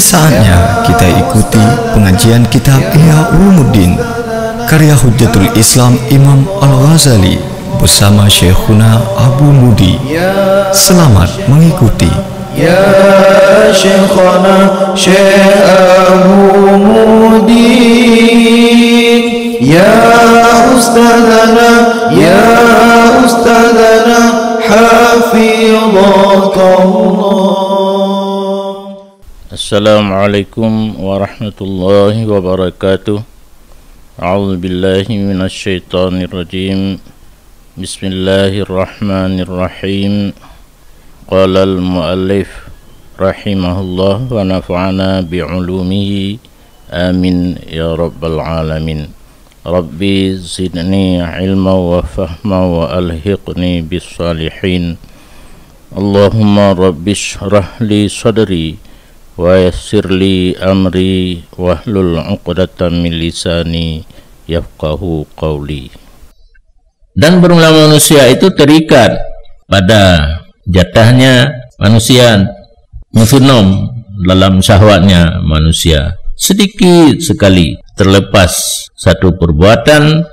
saatnya kita ikuti pengajian kitab Ihya Ulumuddin karya Hujjatul Islam Imam Al-Ghazali bersama Syekhuna Abu Mudi. Selamat mengikuti. Ya Syekhana Syekh Abu Mudi, Ya Ustadzana, Ya Ustadzana, Hafizakallah. Assalamualaikum warahmatullahi wabarakatuh. A'udzu billahi minasy syaithanir rajim. Bismillahirrahmanirrahim. Qala al-muallif rahimahullah wa nafa'ana bi'ulumihi amin ya rabbal alamin. Rabbi zidni ilma wa fahma wa alhiqni bis salihin. Allahumma rabbi shrah li sadri wa yassir li amri wahlul 'uqdatam min lisani yafqahu qawli. Dan bermula manusia itu terikat pada jatahnya manusia, metronnom dalam syahwatnya manusia, sedikit sekali terlepas satu perbuatan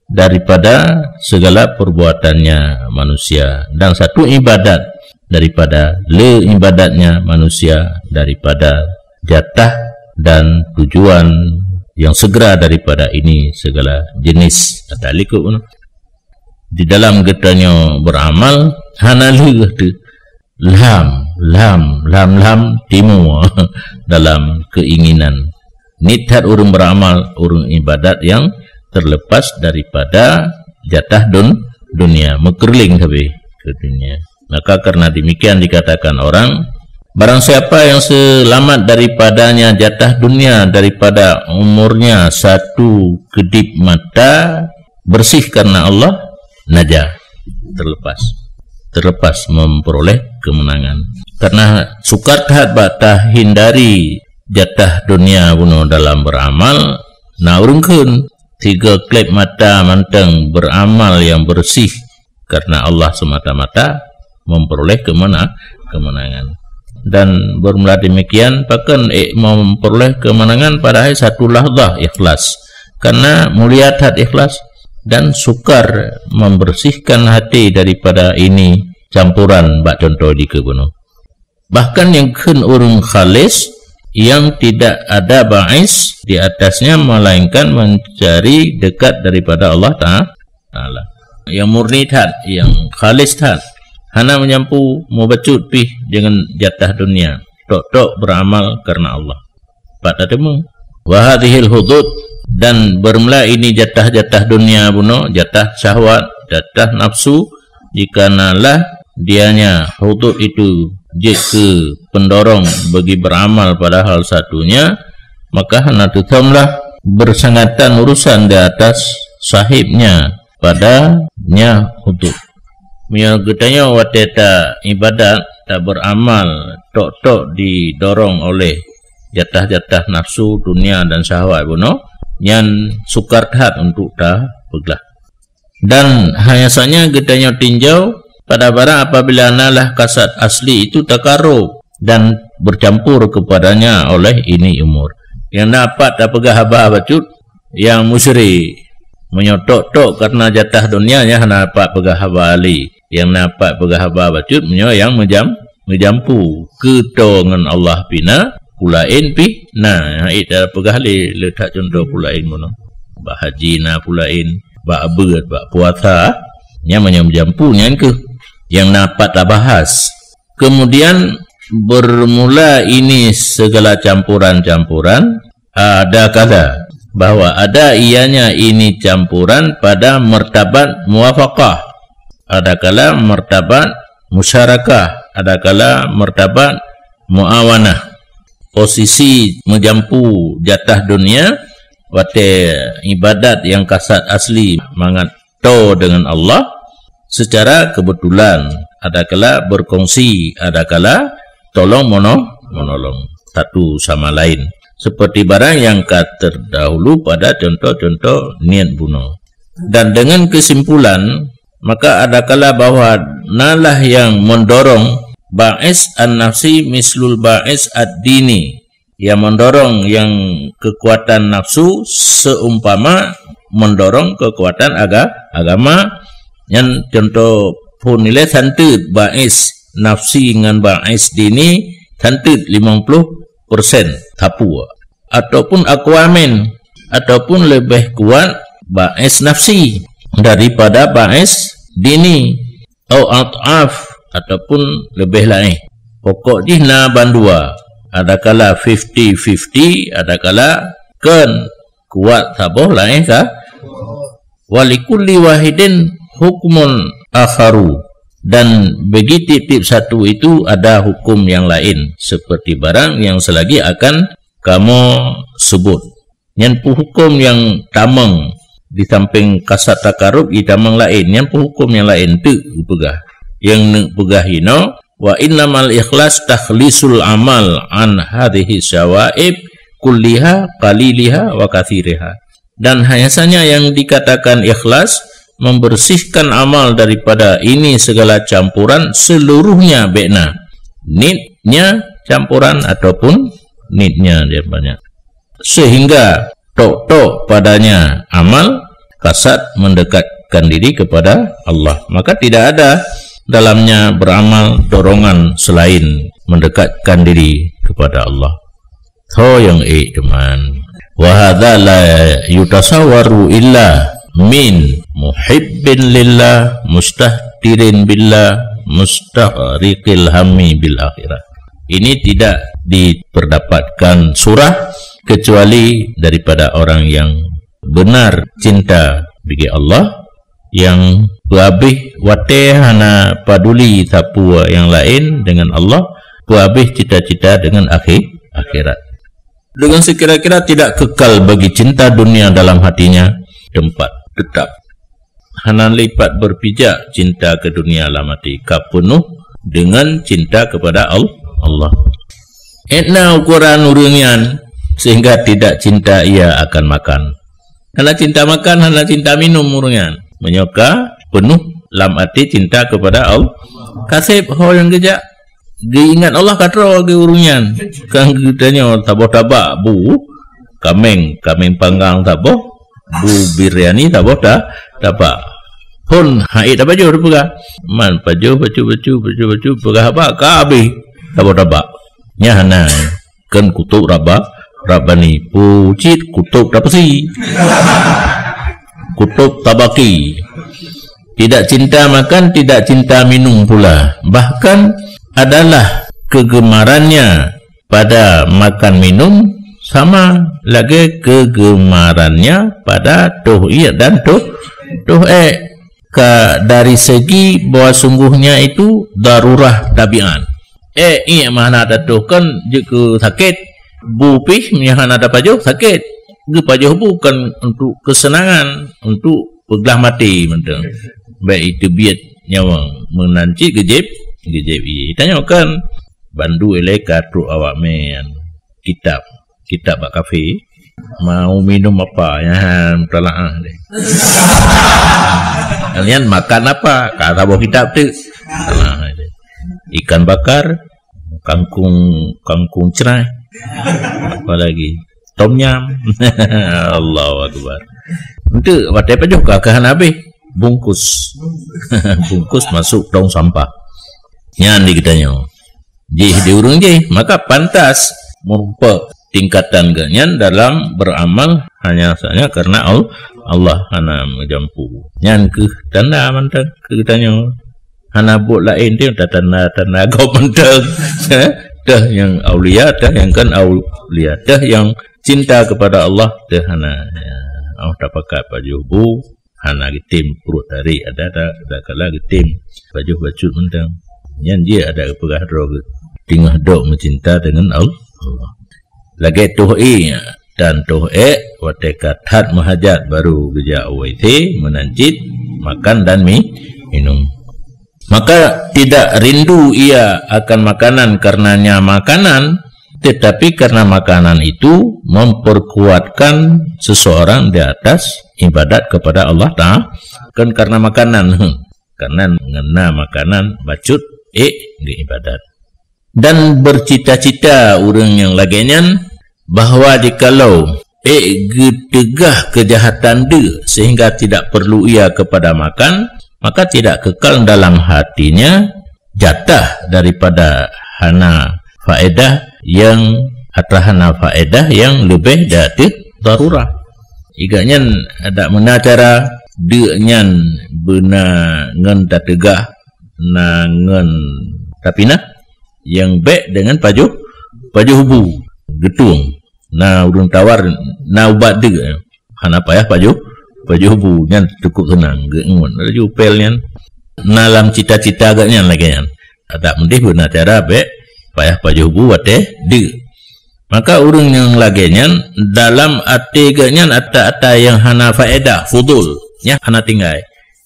daripada segala perbuatannya manusia, dan satu ibadat daripada ibadatnya manusia, daripada jatah dan tujuan yang segera daripada ini segala jenis atalikut di dalam getanya beramal hanalu lam timu dalam keinginan nithat urung beramal urung ibadat yang terlepas daripada jatah dunia mekerling ke dunia. Maka karena demikian dikatakan orang, barang siapa yang selamat daripadanya jatah dunia daripada umurnya satu kedip mata, bersih karena Allah, najah, terlepas memperoleh kemenangan. Karena sukar bata hindari jatah dunia bunuh dalam beramal, na urungkeun tiga klip mata manteng beramal yang bersih karena Allah semata-mata, memperoleh kemenangan. Dan bermula demikian bahkan memperoleh kemenangan pada satu lahzah ikhlas, karena melihat hati ikhlas dan sukar membersihkan hati daripada ini campuran bak contoh di kebunuh. Bahkan yang kun urung khalis yang tidak ada ba'is di atasnya, melainkan mencari dekat daripada Allah Ta'ala. Yang murni tad, yang khalis tad, hana menyampu mau bacut pih dengan jatah dunia, tok beramal karena Allah. Pada temu wa hadhil hudud, dan bermula ini jatah-jatah dunia buno, jatah syahwat, jatah nafsu, jikanalah dianya hudud itu ke pendorong bagi beramal pada hal satunya, maka hana tutamlah bersangatan urusan di atas sahibnya padanya hudud. Mia getanya wateta ibadat tak beramal tok didorong oleh jatah-jatah nafsu dunia dan syahwat buno yang sukar hat untuk dah peglah. Dan hayasanya getanya tinjau pada barang apabila nalah kasat asli itu takarub dan bercampur kepadanya oleh ini umur yang dapat tak pegah haba bacut, yang musyrik menyotok karena jatah dunianya hana dapat pegah haba ali, yang dapat pegah haba bacut yang menjampu ketongan Allah pina pulain pi. Nah ita pegah li letak contoh pulain mono ba haji na pulain ba abad ba puasa nya menjampu nya ke yang dapat tak bahas. Kemudian bermula ini segala campuran-campuran, ada kala bahwa ada ianya ini campuran pada martabat muwafaqah, ada kala martabat musyarakah, ada kala martabat muawanah. Posisi menjampu jatah dunia wate ibadat yang kasat asli mangat to dengan Allah secara kebetulan, ada kala berkongsi, ada kala tolong menolong satu sama lain, seperti barang yang terdahulu pada contoh-contoh niat bunuh. Dan dengan kesimpulan, maka ada kala bahwa nalah yang mendorong ba'is an-nafsi mislul ba'is ad-dini, yang mendorong yang kekuatan nafsu seumpama mendorong kekuatan agama. Yang contoh pun nilai santet ba'is nafsi dengan ba'is dini santet 50% tapu, ataupun aquamen, ataupun lebih kuat ba'is nafsi daripada ba'is dini, atau at'af, ataupun lebih lain. Pokok jihna bandua, adakala 50-50, adakala kan kuat tabuh lain kah? Walikulli wahidin hukmun akharu, dan bagi tip-tip satu itu ada hukum yang lain seperti barang yang selagi akan kamu sebut. Yang hukum yang tamang di samping kasat takarub di tamang lain, yang hukum yang lain tu pegah. Yang pegah hino wa innamal ikhlas takhlisul amal an hadhihi syawaib kulliha qaliliha wa kathiriha. Dan hanyanya yang dikatakan ikhlas membersihkan amal daripada ini segala campuran seluruhnya bekna. Nitnya campuran ataupun nitnya dia banyak. Sehingga tok-tok padanya amal kasat mendekatkan diri kepada Allah. Maka tidak ada dalamnya beramal dorongan selain mendekatkan diri kepada Allah. So yang teman. Wa hadza la yutasawwaru illa min muhibbin lillah mustahdirin billah mustahriqil hammi bil akhirah. Ini tidak diperdapatkan surah kecuali daripada orang yang benar cinta bagi Allah, yang berhabis wateh hana paduli tapu yang lain dengan Allah, berhabis cita-cita dengan akhirat. Dengan sekira-kira tidak kekal bagi cinta dunia dalam hatinya tempat tetap. Hana lipat berpijak cinta ke dunia dalam hati kapenuh dengan cinta kepada Allah. Etna ukuran urungian sehingga tidak cinta ia akan makan. Hana cinta makan, hana cinta minum urungian. Menyoka penuh dalam hati cinta kepada Allah. Kasih ho yang kejak. Diingat Allah katro ke urungian. Kan kitanya taboh-tabak bu kameng panggang taboh, bu biryani taboh tabak. Pun haid apa jo pegah. Man baju pegah apa ka habis taboh-tabak. Nya hana kan kutuk rabani pucit kutuk dapasi. Kutuk tabaki. Tidak cinta makan, tidak cinta minum pula. Bahkan adalah kegemarannya pada makan minum sama lagi kegemarannya pada tuh dan tuh dari segi bahwa sungguhnya itu darurah tabiat. Iya mana ada tuh kan jika sakit bupih yang ada pajuh sakit ke pajuh bukan untuk kesenangan, untuk pegah mati mentang. Baik itu biat nyawa menanci gejep tanya kan bandu eleka tru awak men kitab bak kafe mau minum apa yang telaah deh. Kalian makan apa kata buah kitab tu ikan bakar, kangkung cerai, apa lagi tom yam. Allahu akbar. Untuk watai pajuh kakahan habis bungkus masuk tong sampah. Yang dikitanya diurung maka pantas merupakan tingkatan ganyan dalam beramal hanya saja karena Allah hana menjampu yang ke tanda mantap ke tanya hana buat lain dia tanda kau mantap dah yang aulia dah yang kan aulia dah yang cinta kepada Allah dah hana dapat baju bu hana gitim perut dari ada kala gitim baju mantap yang dia ada pegah drog tinggal dok mencinta dengan Allah. Lagi tuhi dan tuhe watekat hat mahajat baru geja await menanjit makan dan minum. Maka tidak rindu ia akan makanan karenanya makanan, tetapi karena makanan itu memperkuatkan seseorang di atas ibadat kepada Allah Ta'ala. Kan karena makanan karena mengena makanan bacut di ibadat. dan bercita-cita orang yang lagian bahawa jikalau tegah kejahatan dia sehingga tidak perlu ia kepada makan, maka tidak kekal dalam hatinya jatah daripada hana faedah yang atau hana faedah yang lebih dari darurah. Igaknya ada mana cara dia nyan benar ngen tak tegah nangen tapi nak yang baik dengan paju hubu getung na urung tawar na ubat dia hana payah paju hubu nyan cukup senang gengun ada jupel nyan nalam cita-cita agaknya lagi nyan ada mendih benar cara baik payah paju hubu wate dia. Maka urang yang lagi nyan dalam ati agaknya ata yang hana faedah fudul nya hana tinggal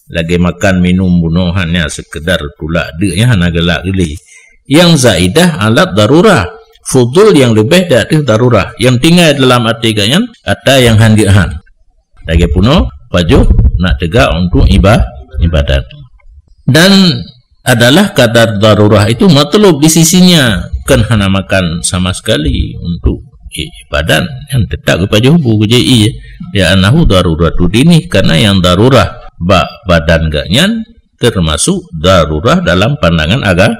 lagi makan minum bunuhannya sekedar pula dia hana gelak geli. Yang zaidah alat darurah fudul yang lebih dari darurah yang tinggal dalam arti ganyan ada yang handihan lagi puno paju nak tegak untuk ibadat dan adalah kadar darurah itu matlub di sisinya kan hana makan sama sekali untuk ibadat yang tetap paju hubu kejai ya anahu daruratu dini karena yang darurah badan ganyan termasuk darurah dalam pandangan agama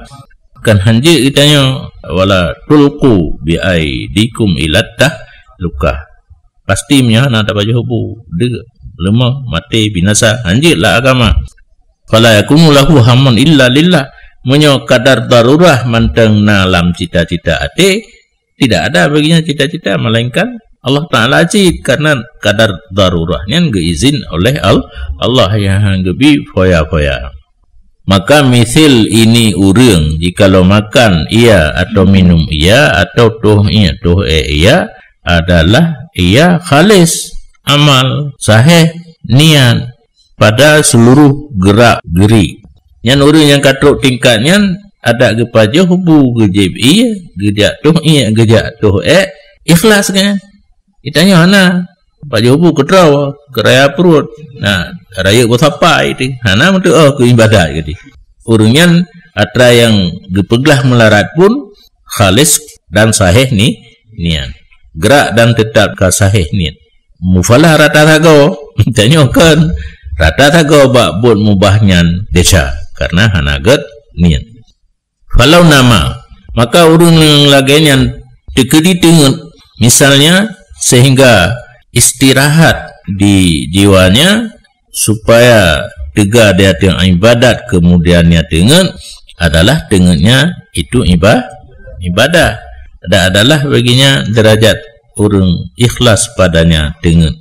kan hanji itanya wala tulqu bi aidikum ilattah luka pasti nya nak baju hubu de lemah mati binasa hanji lah agama fala yakunu lahu hammun illa lillah menyo kadar darurah manteng dalam cita-cita ate tidak ada baginya cita-cita melainkan Allah Ta'ala ajid karena kadar darurahnya geizin oleh Allah yang gebi foya-foya. Maka misil ini urang jikalau makan ia atau minum ia atau tuh ia adalah ia khalis amal sahih niat pada seluruh gerak geri. Yang urang yang katruk tingkatnya ada gepajo hubu gejib ia gejak tuh ikhlas kan. Itanya hana paju hubu kedraw keraya perut. Nah, raya bersapai itu. Hana mentu ke ibadat gitu. Urunyan atra yang gepeglah melarat pun khalis dan sahih ni niat. Gerak dan tetap ka sahih niat. Mufalah rata tago tanyakan rata tago bak buat mubahnya desa karena hanagat niat. Kalau nama maka urun yang lagian dikedi dengan misalnya sehingga istirahat di jiwanya supaya tegak dia dengan ibadat kemudiannya dengan adalah dengannya itu ibadah dan adalah baginya derajat orang ikhlas padanya dengan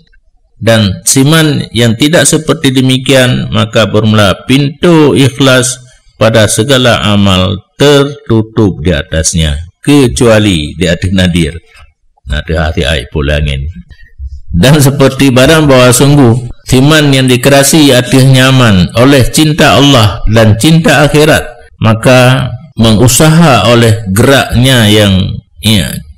dan siman yang tidak seperti demikian maka bermula pintu ikhlas pada segala amal tertutup di atasnya kecuali di atas nadir nanti hati air pulangin dan seperti barang bahawa sungguh siman yang dikerasi hati nyaman oleh cinta Allah dan cinta akhirat maka mengusaha oleh geraknya yang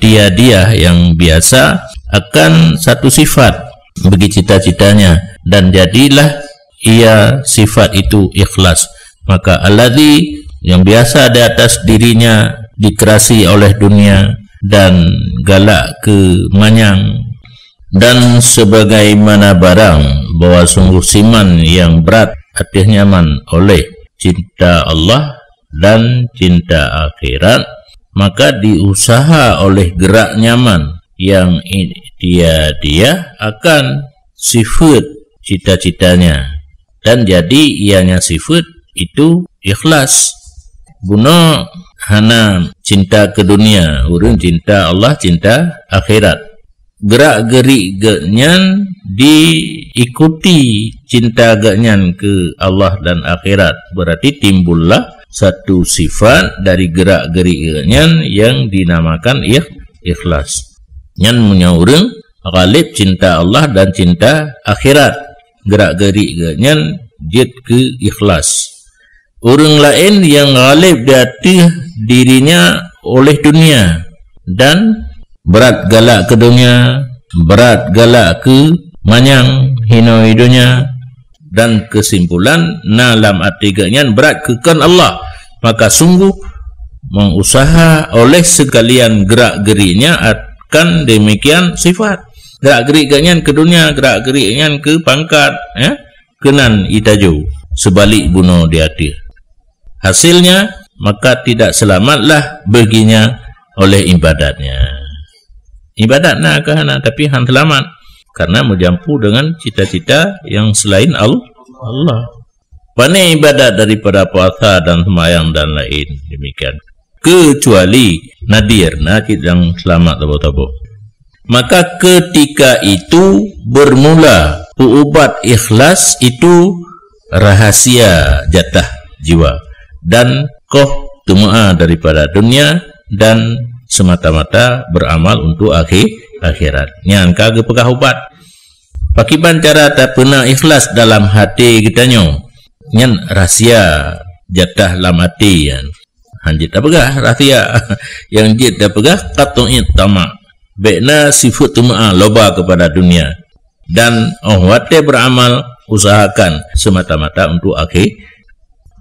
dia yang biasa akan satu sifat bagi cita-citanya dan jadilah ia sifat itu ikhlas maka alladzi yang biasa di atas dirinya dikerasi oleh dunia dan galak ke manyang dan sebagaimana barang bahwa sungguh siman yang berat hati nyaman oleh cinta Allah dan cinta akhirat maka diusaha oleh gerak nyaman yang dia akan sifat cita-citanya dan jadi ianya sifat itu ikhlas guna hana cinta ke dunia urang cinta Allah cinta akhirat gerak gerik genyan diikuti cinta genyan ke Allah dan akhirat berarti timbullah satu sifat dari gerak gerik genyan yang dinamakan ikhlas nyan menyaurang ghalib cinta Allah dan cinta akhirat gerak gerik genyan jid ke ikhlas. Orang lain yang ghalib di hati dirinya oleh dunia dan berat galak ke dunia, berat galak ke manyang hino hidunya dan kesimpulan nalam arti ganyan berat kekan Allah maka sungguh mengusaha oleh sekalian gerak-geriknya akan demikian sifat. Gerak-geriknya ke dunia, gerak-geriknya ke pangkat, ya, kenan itaju sebalik bunuh di hati. Hasilnya maka tidak selamatlah baginya oleh ibadatnya. Ibadat nak ke hana tapi han selamat karena menjampu dengan cita-cita yang selain Allah. Pandai ibadat daripada puasa dan sembahyang dan lain demikian. Kecuali nadir nakit yang selamat tabo-tabo. Maka ketika itu bermula ubat ikhlas itu rahasia jatah jiwa dan koh tumaa daripada dunia dan semata-mata beramal untuk akhirat. Nyan kage pekah ubat. Pakiban cara tak pernah ikhlas dalam hati kita nyo. Nyan rahasia jatah dalam hati yan. Hanjit dah pegah rahasia yang jit dah pegah qat'it tamak. Baikna sifat tumaa loba kepada dunia dan wate beramal usahakan semata-mata untuk akhir.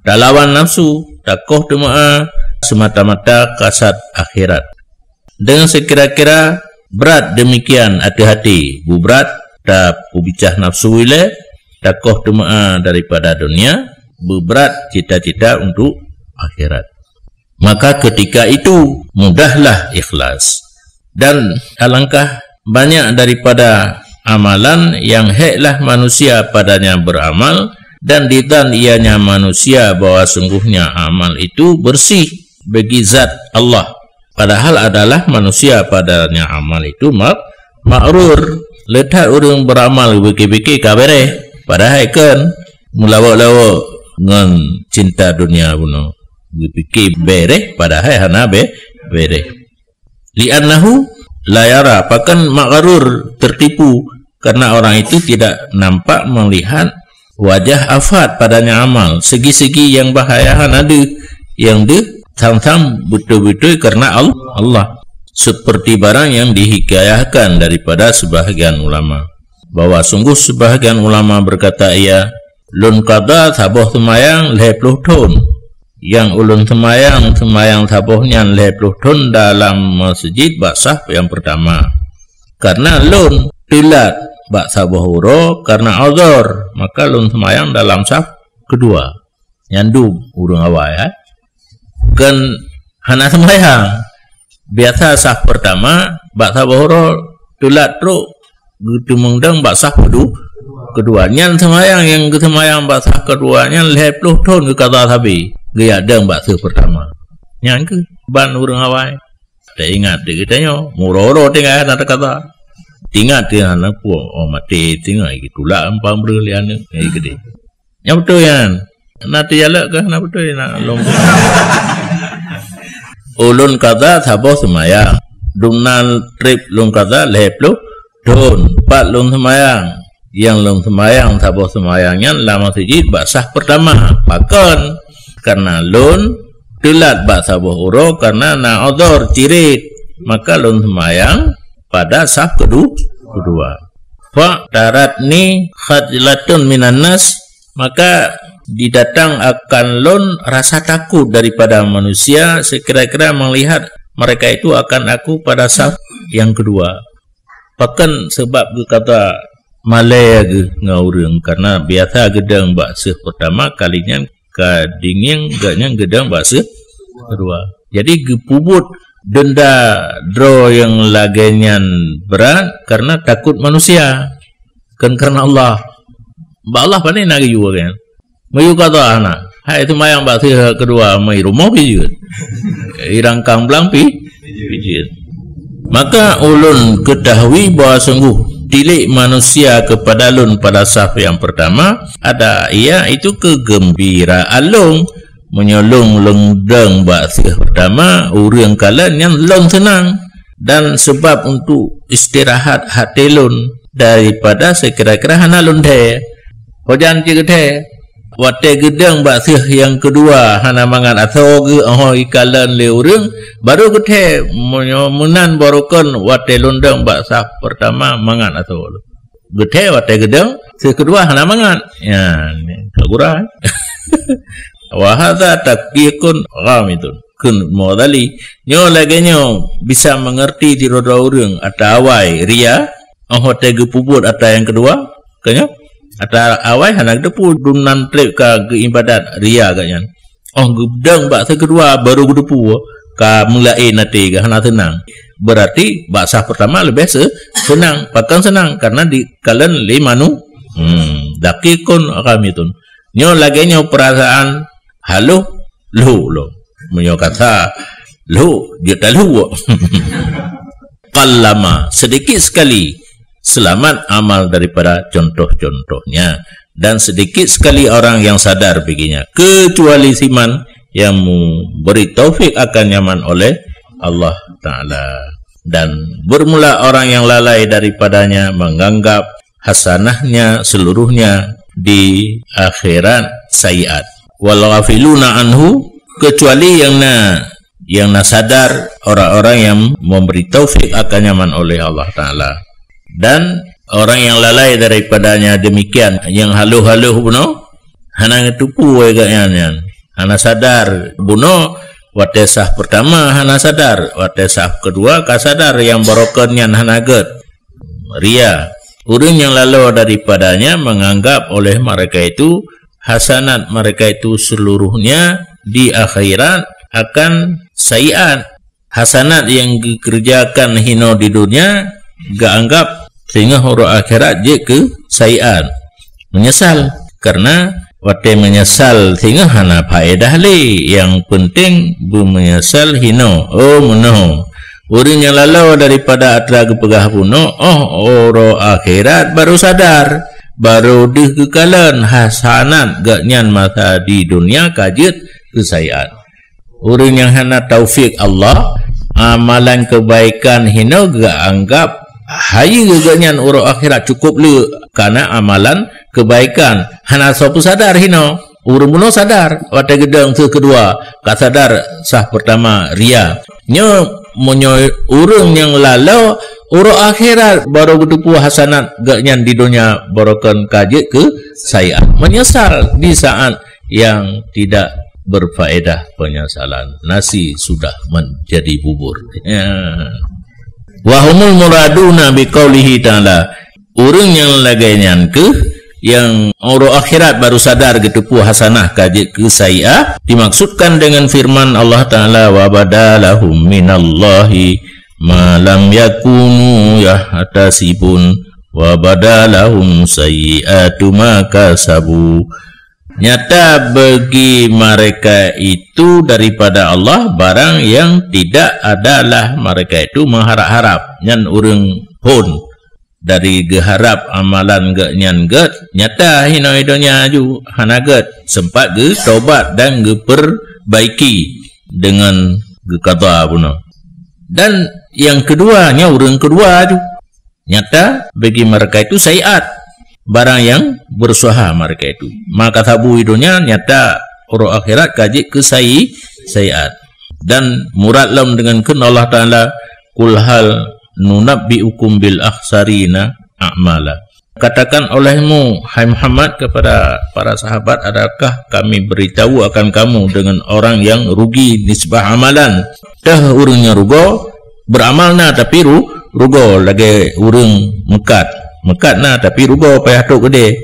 Tak lawan nafsu, tak koh tumaa semata-mata kasat akhirat. Dengan sekira-kira berat demikian hati-hati, berat tak ubicah nafsu ile, tak koh tumaa daripada dunia, berat cita-cita untuk akhirat. Maka ketika itu mudahlah ikhlas. Dan alangkah banyak daripada amalan yang heklah manusia padanya beramal dan ditan ianya manusia bahwa sungguhnya amal itu bersih bagi zat Allah. Padahal adalah manusia padanya amal itu makrur. Letak orang beramal beki-beki kabere. Padahal kan mulawa-lawa dengan cinta dunia bunuh. Beki bere padahal hana bere. Li'annahu la yara, pakan makarur tertipu karena orang itu tidak nampak melihat wajah afat padanya amal, segi-segi yang bahaya ada yang sam-sam betul-betul karena Allah, seperti barang yang dihikayahkan daripada sebahagian ulama bahwa sungguh sebahagian ulama berkata ia lun qada saboh semayang 20 tahun yang ulun semayang sabohnya 20 tahun dalam masjid basah yang pertama karena lun tilat bak saboh uro karena azor maka lun semayang dalam saf kedua nyandu urung awal ya kan hana semayang biasa saf pertama bak saboh uro tilat truk gitu mengdang bak saf kedua nyan semayang yang semayang bak saf keduanya 20 tahun ke kata sabi gaya deng bakso pertama nyan ke ban urang awai tak ingat dia katanya muroro tinggal ada kata ingat dia anak pu mati tinggal gitulah empang berlian gede yang betul yan nanti jalak ke nak betul nak long ulun kata saboh semayang dumnan trip long kata 20 tahun 4 long semayang yang long semayang saboh semayangnya lama sejid basah pertama pakan karena lun telat bak saboh uro karena na odor cirit maka lun semayang pada saf kedua fa darat ni khadlatun minan nas maka didatang akan lun rasa takut daripada manusia sekira-kira melihat mereka itu akan aku pada saf yang kedua pakan sebab kata malaya ge ngaureng karena biasa gedang bak saf pertama kalinya dingin gaknya gedang bahasa kedua. Jadi gepubut denda draw yang lagenya berat karena takut manusia kan karena Allah. Mbak Allah pandai nak juga kan. Mayu kata anak, hai itu mayang bahasa kedua mai rumah pijut. Irang kang belang pijut. Maka ulun ketahui bahawa sungguh tilik manusia kepada lun pada saf yang pertama ada ia itu kegembiraan lung menyolong lengdang baksia pertama urang kalan yang lung senang dan sebab untuk istirahat hati lun daripada sekira-kira hana lun the hojan cigete wate gedang baksia yang kedua hana mangan atau ge ikalan le urang baru gede menan borokon wate lundang baksa pertama mangan atau gede wate gedang kedua hana mangan ya kagura wa hadza taqiqun ghamitun kun modali nyo lagi nyo bisa mengerti di roda orang atau awai ria hotel gepubut atau yang kedua kanyo atau awai hanak depu dunan trip ka ke ibadat ria kanyan gedang baksa kedua baru gedepu ka mulai nanti ka hana tenang berarti baksa pertama lebih senang pakan senang karena di kalian limanu dakikun kami tun nyo lagi nyo perasaan halo lo menyo kata lo dia tahu qallama sedikit sekali selamat amal daripada contoh-contohnya dan sedikit sekali orang yang sadar begini kecuali siman yang beri taufik akan nyaman oleh Allah Ta'ala dan bermula orang yang lalai daripadanya menganggap hasanahnya seluruhnya di akhirat sayiat wal ghafiluna anhu kecuali yang sadar orang-orang yang memberi taufik akan nyaman oleh Allah Ta'ala dan orang yang lalai daripadanya demikian yang haluh-haluh buno hana ngetupu agaknya hana sadar buno watesah pertama hana sadar watesah kedua kasadar yang barokannya hana get ria orang yang lalu daripadanya menganggap oleh mereka itu hasanat mereka itu seluruhnya di akhirat akan sayiat hasanat yang dikerjakan hino di dunia gak anggap sehingga huruf akhirat je ke sayiat menyesal karena wate menyesal sehingga hana faedah le yang penting bu menyesal hino menuh orang yang lalu daripada atra kepegah puno huruf akhirat baru sadar baru dikekalan hasanat gak nyan masa di dunia kajet ke sayiat orang yang hana taufik Allah amalan kebaikan hino gak anggap hai geganyan urut akhirat cukup le karena amalan kebaikan hana sopu sadar hino urun muno sadar wate gedang tu kedua ka sadar sah pertama ria nyo monyo urun yang lalu urut akhirat baru gedepu hasanat ganyan di dunia barokan kaje ke sayiat menyesal di saat yang tidak berfaedah penyesalan nasi sudah menjadi bubur wahumul muraduna biqaulihi ta'ala urang yang lagaian ke yang orang akhirat baru sadar getepu hasanah kaji ke sayiat dimaksudkan dengan firman Allah Ta'ala wa badalahum minallahi ma lam yakunu yahtasibun wa badalahum sayiatu ma kasabu nyata bagi mereka itu daripada Allah barang yang tidak adalah mereka itu mengharap-harap nyan urang pun dari geharap amalan ge nyan get nyata hino idonya ju hanaget sempat ge tobat dan ge perbaiki dengan ge qada puno dan yang keduanya urang kedua ju nyata bagi mereka itu sayiat barang yang berusaha mereka itu maka tabu idonya nyata urut akhirat kaji ke sayiat dan murad lam dengan kun Allah Ta'ala kul hal nunabbiukum bil akhsarina a'mala katakan olehmu hai Muhammad kepada para sahabat adakah kami beritahu akan kamu dengan orang yang rugi nisbah amalan dah urangnya rugo beramalna tapi rugo lagi urang mekat na tapi rugo payah tok gede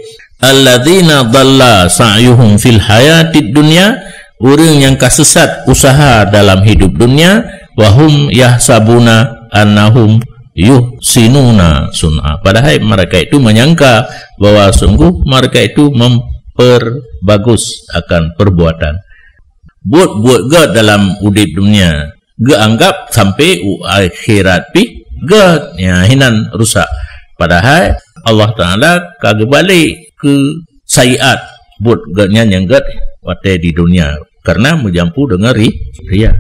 alladzina dhalla sa'yuhum fil hayatid dunya urang yang kasesat usaha dalam hidup dunia wahum yahsabuna annahum yuhsinuna sun'a padahal mereka itu menyangka bahwa sungguh mereka itu memperbagus akan perbuatan buat gak dalam udip dunia gak anggap sampai akhirat pi gak ya hinan rusak padahal Allah Ta'ala kagak balik ke sayiat buat gaknya yang gak wate di dunia karena menjampu dengan ria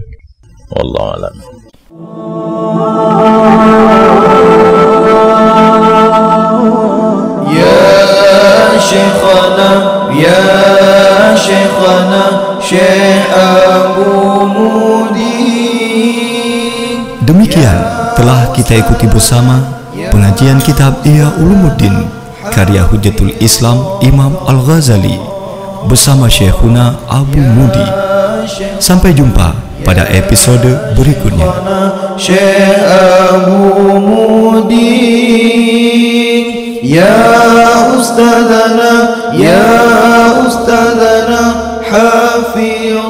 Allah alam Ya Syekhana Ya Syekhana Syekh Abu Mudi. Demikian telah kita ikuti bersama pengajian kitab Ihya Ulumuddin karya Hujjatul Islam Imam Al-Ghazali bersama Syekhuna Abu Mudi. Sampai jumpa pada episode berikutnya. Syekh Abu Mudin, ya ustadzana, hafizaka